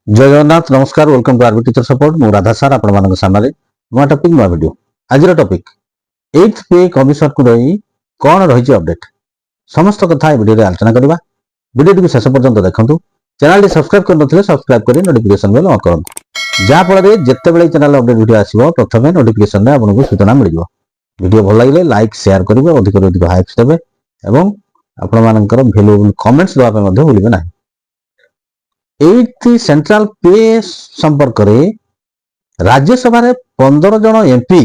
जय जगन्नाथ नमस्कार welcome to RB teacher support मु राधा सार आपण मानक सामने नुआ टॉपिक नुआ वीडियो आज टॉपिक 8th पे कमिशन को रही कौन रही अपडेट समस्त कथा वीडियो रे आलोचना करबा वीडियो को शेष पर्यंत देखंतु चैनल सब्सक्राइब कर नथिले सब्सक्राइब करी नोटिफिकेशन बेल ऑन करंतु जा फल रे जत्ते बेले चैनल अपडेट वीडियो आसीबो प्रथमे नोटिफिकेशन रे आपनको सूचना मिल जिवो वीडियो भल लागिले लाइक शेयर करिवे अधिक अधिक हाइप्स देबे एवं आपण मानकर वैल्यूएबल कमेंट्स देबा पे मध्ये भूलिबे नाही 8th सेंट्रल पे संपर्क में राज्यसभा 15 जन एमपी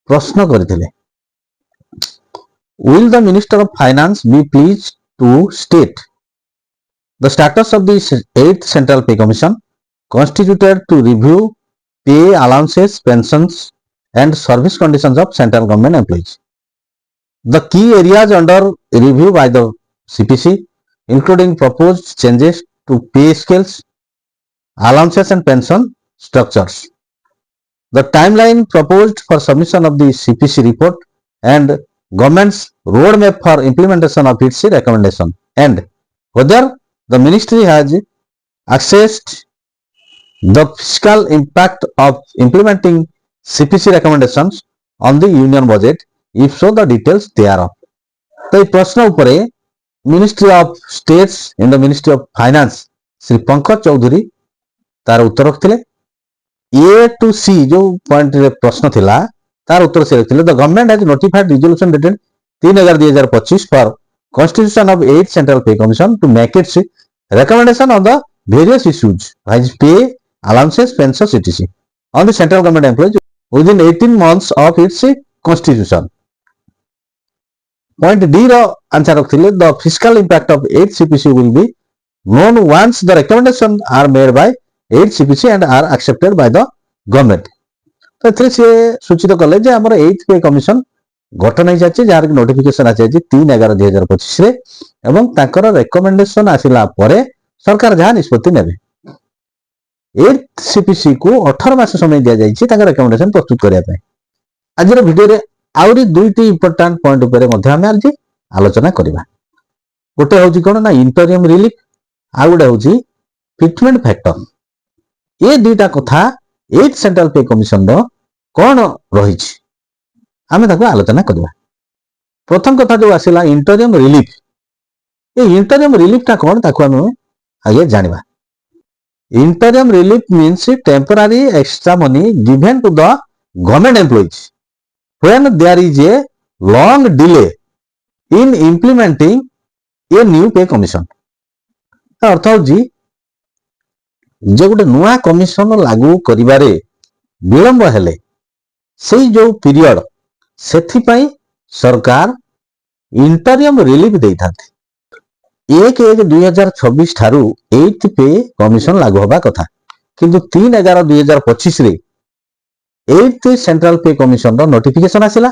प्रश्न करथिले will the minister of finance be please to state the status of the 8th central pay commission constituted to review pay allowances pensions and service conditions of central government employees. The key areas under review by the CPC including proposed changes to pay scales, allowances and pension structures. The timeline proposed for submission of the CPC report and government's roadmap for implementation of its recommendation and whether the ministry has assessed the fiscal impact of implementing CPC recommendations on the union budget, if so the details thereof. तो ये प्रश्न उपरे ministry of states in the ministry of finance Shri Pankaj Chaudhary तार उत्तर रखिले ए to सी जो point रे प्रश्न थिला तार उत्तर से रखिले the government has notified resolution dated 3/11/2025 for constitution of 8th central pay commission to make its recommendation on the various issues like pay allowances pensions etc on the central government employees within 18 months of its constitution. Point D रो answer रखिले the fiscal impact of 8th CPC will be known once the recommendations are made by 8th CPC and are accepted by the government. तो एथरे से सूचित कले जे हमर 8th पे commission गठन होई जाचे जार नोटिफिकेशन आचे 3/11/2025 रे एवं ताकर रिकमेंडेशन आसिला परे सरकार जहा निष्पत्ति नेबे 8th CPC को 18 मास समय दिया जाई छि ताकर रिकमेंडेशन प्रस्तुत करिया पे आजर वीडियो रे आउरी दुईटी इंपोर्टेंट पॉइंट उपरे मध्ये हम आज आलोचना करिबा. गोटे होची कोन ना इंटरियम रिलीफ आ गोटे होची फिटमेंट फैक्टर ये दुईटा कथा 8th सेंट्रल पे कमीशन रो कोन रहिछि आमे ताको आलोचना करिबा. प्रथम कथा जो आसिला इंटरियम रिलीफ ये इंटरियम रिलीफ ता कोन ताको हम आगे जानिबा. Interim relief means temporary extra money given to the government employees when there is a long delay in implementing a new pay commission. अर्थ होची जे गोटे नुआ कमिशन लागू करिबारे विलंब हेले सेई जो पीरियड सेथि पई सरकार इंटरियम रिलीफ देइथांती 1/1/2026 ठारू 8th पे कमिशन लागू होबा कथा किंतु 3/11/2025 रे 8th सेंट्रल पे कमिशन रो नोटिफिकेशन आसिला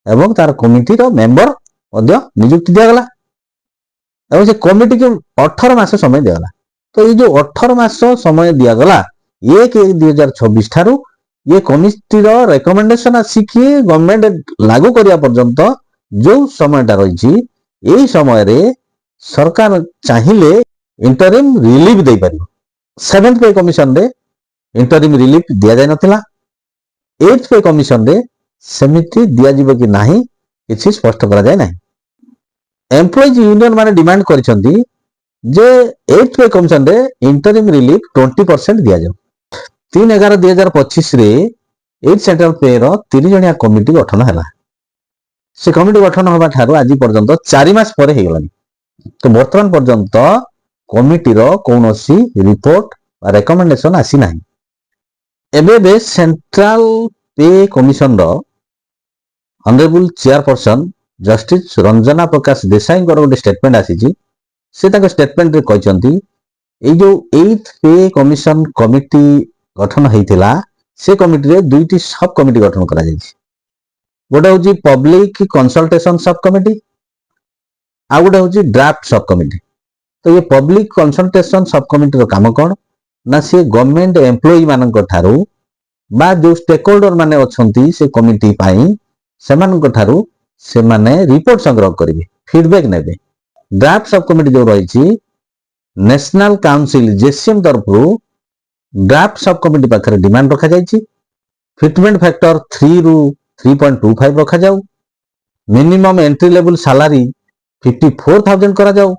एवं तार कमिटी रो मेंबर मध्ये नियुक्ति दिया गला एवं से कमिटी के 18 मास समय दिया गला. तो ये जो 18 मास समय दिया गला 1/1/2026 ठारू ये कमिटी रो रिकमेंडेशन आसिकी गवर्नमेंट लागू करिया पर्यंत जो समयटा रही छि एई समय रे सरकार चाहिले इंटरिम रिलीफ दे परिबो. 7th पे कमिशन रे इंटरिम रिलीफ दिया जाय नथिला 8th पे कमिशन रे समिति दिया जीव कि नाही किछि स्पष्ट करा जाय नाही. एम्प्लॉइज यूनियन माने डिमांड करिसंती जे 8th पे कमिशन रे इंटरिम रिलीफ 20% दिया जाऊ. 3/11/2025 रे 8th सेंट्रल पे रो 3 जणिया कमिटी गठन हला. से कमिटी गठन होबा ठारू आज पर्यंत 4 मास परे हे गलानी. तो वर्तमान पर्यंत कमिटी रो कोनोसी रिपोर्ट आ रिकमेंडेशन आसी नाही. एबे बे सेंट्रल पे कमिशन रो honourable chairperson justice Ranjana Prakash Desai को गोटे स्टेटमेंट आसी से ताको स्टेटमेंट रे कहचंती ए जो 8th पे कमिशन कमिटी गठन हेतिला से कमिटी रे दुईटी सब कमिटी गठन करा जाई. गोटे होची पब्लिक कंसल्टेशन सब कमिटी आ गोटे होची ड्राफ्ट सब कमिटी. तो ये पब्लिक कंसल्टेशन सब कमिटी रो काम कोन ना से गवर्नमेंट एम्प्लॉई मानक ठारू बा जो स्टेक होल्डर माने अछंती से कमिटी पाई सेमानक ठारू से माने रिपोर्ट संग्रह करिवे फीडबैक नेबे. ड्राफ्ट सब कमिटी जो रही नेशनल काउंसिल जेसीएम तरफ ड्राफ्ट सब कमिटी पाखे डिमांड रखा जाइए फिटमेंट फैक्टर 3 रु 3.25 रखा जाऊ मिनिमम एंट्री लेवल सैलरी 54,000 करा जाऊ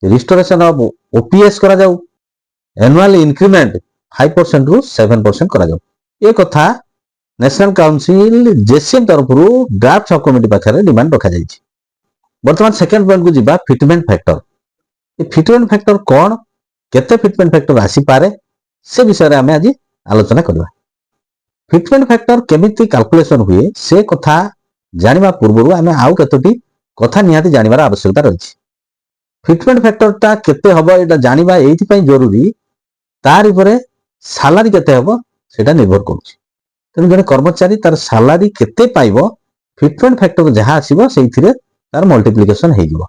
रिस्टोरेशन ऑफ ओपीएस करा जाऊ एनुअल इंक्रीमेंट 5% रु 7% करा जाऊ ये कथा नेशनल काउंसिल जेसीएम तरफ ड्राफ्ट सब कमिटी पाखे डिमांड रखा जाइए बर्तमान सेकेंड पॉइंट को जीवा फिटमेंट फैक्टर ये फिटमेंट फैक्टर कौन केते फिटमेंट फैक्टर आसी पारे से विषय रे हमें आज आलोचना करबा फिटमेंट फैक्टर केमिति कैलकुलेशन हुए से कथा जानिबा पूर्वरु हमें आउ केतोटी कथा निहाती जानिबार आवश्यकता रही फिटमेंट फैक्टर ता केते हबो एटा जानिबा एथि पई जरूरी तार उपरे सैलरी केते हबो सेटा निर्भर करूची तेणु जने कर्मचारी तार सैलरी केते पाइबो फिटमेंट फैक्टर जहाँ आसीबो सेइथिरे तार मल्टीप्लिकेशन हे जिवो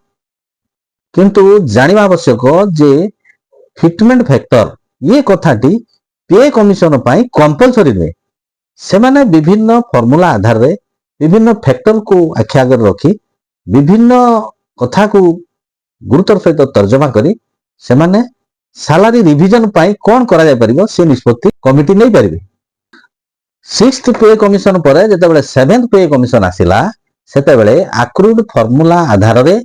किंतु जानिबा आवश्यक जे फिटमेंट फैक्टर ये कथाटी पे कमिशन पाई कंपलसरी नुहे से माने विभिन्न फॉर्मूला आधार रे विभिन्न फैक्टर को आखि आगे रखी विभिन्न कथा को गुरुतर सहित तर्जमा करी से माने सैलरी रिविजन पाई कौन करा जाय परिबो से निष्पत्ति कमिटी नै परिबे 6th पे कमिशन परे जेते बेले 7th पे कमिशन आसिला सेते बेले अक्रूड फॉर्मूला आधार रे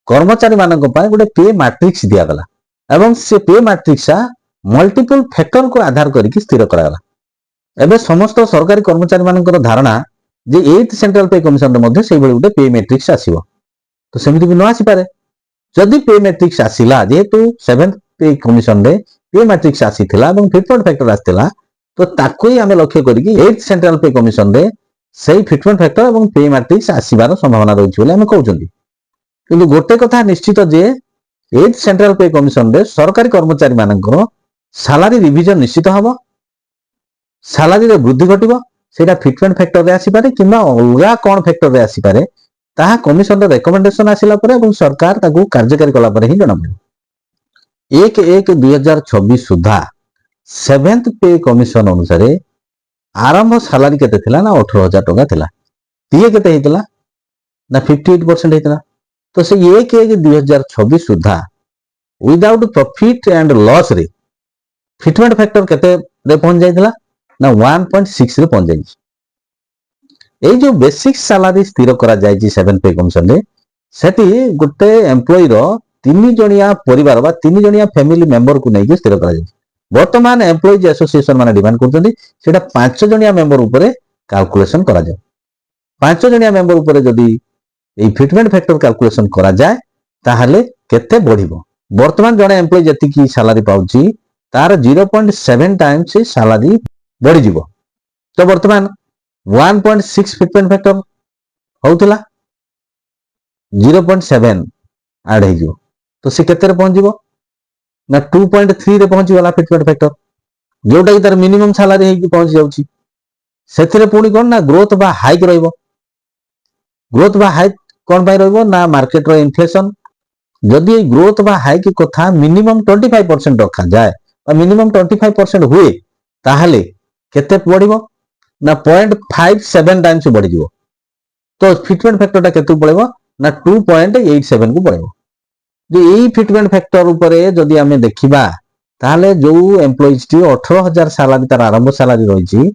कर्मचारी मानक पाई गोटे पे मैट्रिक्स दिया गला एवं से पे मैट्रिक्स मल्टीपल फैक्टर को आधार करके स्थिर करा गला एबे समस्त सरकारी कर्मचारी मानकर धारणा जे 8th सेंट्रल पे कमिशन रे मध्ये सेही बेले गोटे पे मैट्रिक्स आसीबो तो सेमिति भी न आसी पारे जदि पे मैट्रिक्स आसिला जेहेतु 7th पे कमिशन रे पे मैट्रिक्स आसीथिला एवं फिटमेंट फैक्टर आसीथिला तो ताको ही आमे लक्ष्य करिकि 8th सेंट्रल पे कमिशन रे सेही फिटमेंट फैक्टर एवं पे मैट्रिक्स आसीबार संभावना रहिछि बोले आमे कहउछन्ती किंतु गोटे कथा निश्चित जे 8th सेंट्रल पे कमिशन रे सरकारी कर्मचारी मानकर सैलरी रिविजन निश्चित हबो सैलरी रे वृद्धि घटिबो सेटा फिटमेंट फैक्टर रे आसी पारे किंबा अलगा कोन फैक्टर रे आसी पारे ताहा कमिशन रे रिकमेंडेशन आसिला परे एवं सरकार ताकू कार्यकारी कला परे ही जणा पड़े 1/1/2026 सुधा 7th पे कमिशन अनुसार आरंभ सैलरी केते थिला ना 18,000 टका थिला पीए केते हेतिला ना 58% हेतिला तो से 1/1/2026 सुधा विदाउट प्रॉफिट एंड लॉस रे फिटमेंट फैक्टर केते रे पहुंच जाइतिला ना 1.6 रे पहुंच जाइछि ए जो बेसिक सैलरी स्थिर करा जाइछि 7th पे कमिशन रे सेठी गुटे एम्प्लॉय रो 3 जणिया परिवार बा 3 जणिया फैमिली मेंबर को नै स्थिर करा जाइछि वर्तमान एम्प्लॉयज एसोसिएशन माने डिमांड करछन्ती सेटा 5 जणिया मेंबर ऊपर कैलकुलेशन करा जाय 5 जणिया मेंबर ऊपर जदी ए फिटमेंट फैक्टर कैलकुलेशन करा जाय ताहले केते बढ़िबो वर्तमान जणे एम्प्लॉय जति की सैलरी पाउची तार 0.7 टाइम्स सैलरी बढ़ी जिवो तो वर्तमान 1.6 फिटमेंट फैक्टर होउतला 0.7 ऐड हे जिवो तो से केते रे पहुंच जिवो ना 2.3 रे पहुंची वाला फिटमेंट फैक्टर जोटा कि तार मिनिमम सैलरी हे कि पहुंच जाउची सेथिरे पुणी कोन ना ग्रोथ बा हाइक रहइबो ग्रोथ बा हाइक कोन पाई रहइबो ना मार्केट रो इन्फ्लेशन जदि ए ग्रोथ बा हाइक कथा मिनिमम 25% रखा जाए और मिनिमम 25% हुए ताहले केते बढ़िबो ना 0.57 टाइम्स बढ़ी जिवो तो फिटमेंट फैक्टर ता केते पड़ेबो ना 2.87 को पड़ेबो जे एई फिटमेंट फैक्टर ऊपर जदि हमें देखिबा ताहले जो एम्प्लॉइज टी 18,000 सैलरी तार आरंभ सैलरी रहिछि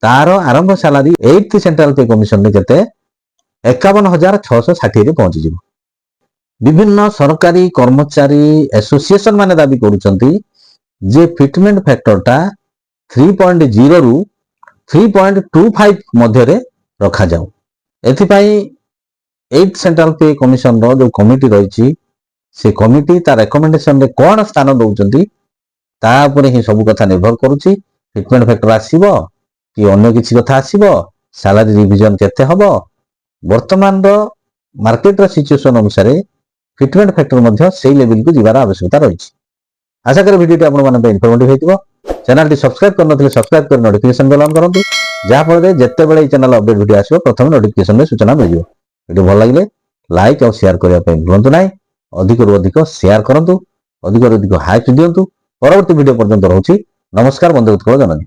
तार आरंभ सैलरी 8th सेंट्रल पे कमिशन रे केते 51,660 रे पहुंची जिवो विभिन्न सरकारी कर्मचारी एसोसिएशन माने दाबी करूछन्ती जे फिटमेंट फैक्टर ता 3.0 रु 3.25 मध्य रे रखा जाऊ एथि पई 8th सेंट्रल पे कमिशन रो जो कमिटी रहिछि से कमिटी तार रिकमेंडेशन रे कोन स्थान दउचन्ती ता ऊपर ही सब कथा निर्भर करूछि फिटमेंट फैक्टर आसीबो कि अन्य किछि कथा आसीबो सैलरी रिविजन केते हबो वर्तमान रो मार्केट रो सिचुएशन अनुसार फिटमेंट फैक्टर मध्य सेही लेवल को जीवार आवश्यकता रहिछि आशा कर वीडियो आपण माने इन्फॉर्मेटिव हेतिबो चैनल टी सब्सक्राइब करन नथिले सब्सक्राइब कर नोटिफिकेशन बेल ऑन करंतु जहा फळे जत्ते बेले चैनल अपडेट वीडियो आसीबो प्रथम नोटिफिकेशन रे सूचना मिलियो वीडियो भल लागिले लाइक और शेयर करिया पे भूलंतु नाही अधिक रु अधिक शेयर करंतु अधिक रु अधिक हाइप दियंतु परवर्ती वीडियो पर्यंत रहउछि नमस्कार बंधु उत्कल जननी।